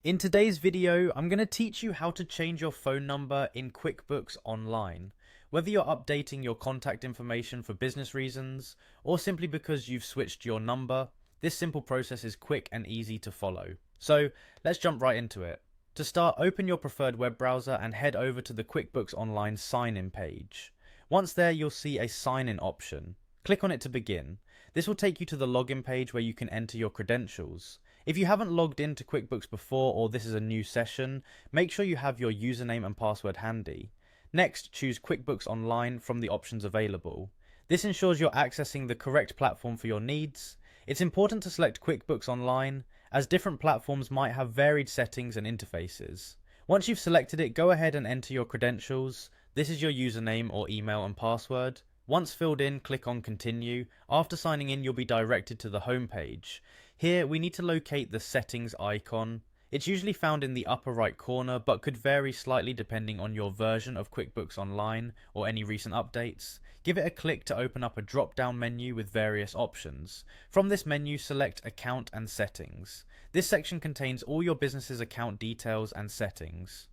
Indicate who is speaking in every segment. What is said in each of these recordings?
Speaker 1: In today's video, I'm going to teach you how to change your phone number in QuickBooks Online. Whether you're updating your contact information for business reasons, or simply because you've switched your number, this simple process is quick and easy to follow. So let's jump right into it. To start, open your preferred web browser and head over to the QuickBooks Online sign-in page. Once there, you'll see a sign-in option. Click on it to begin. This will take you to the login page where you can enter your credentials. If you haven't logged into QuickBooks before or this is a new session, make sure you have your username and password handy. Next, choose QuickBooks Online from the options available. This ensures you're accessing the correct platform for your needs. It's important to select QuickBooks Online, as different platforms might have varied settings and interfaces. Once you've selected it, go ahead and enter your credentials. This is your username or email and password. Once filled in, click on Continue. After signing in, you'll be directed to the home page. Here, we need to locate the settings icon. It's usually found in the upper right corner, but could vary slightly depending on your version of QuickBooks Online or any recent updates. Give it a click to open up a drop-down menu with various options. From this menu, select Account and Settings. This section contains all your business's account details and settings.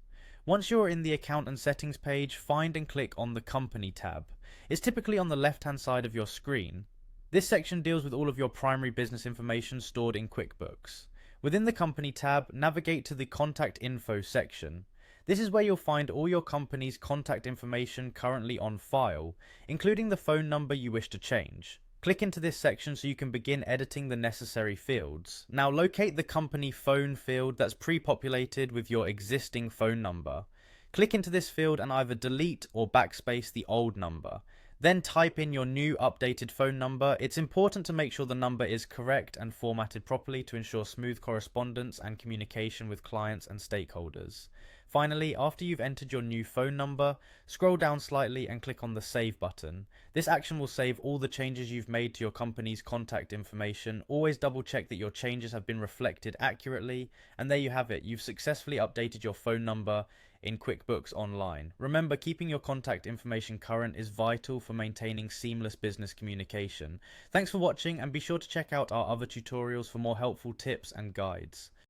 Speaker 1: Once you're in the Account and Settings page, find and click on the Company tab. It's typically on the left-hand side of your screen. This section deals with all of your primary business information stored in QuickBooks. Within the Company tab, navigate to the Contact Info section. This is where you'll find all your company's contact information currently on file, including the phone number you wish to change. Click into this section so you can begin editing the necessary fields. Now locate the company phone field that's pre-populated with your existing phone number. Click into this field and either delete or backspace the old number. Then type in your new updated phone number. It's important to make sure the number is correct and formatted properly to ensure smooth correspondence and communication with clients and stakeholders. Finally, after you've entered your new phone number, scroll down slightly and click on the Save button. This action will save all the changes you've made to your company's contact information. Always double check that your changes have been reflected accurately, and there you have it. You've successfully updated your phone number in QuickBooks Online. Remember, keeping your contact information current is vital for maintaining seamless business communication. Thanks for watching, and be sure to check out our other tutorials for more helpful tips and guides.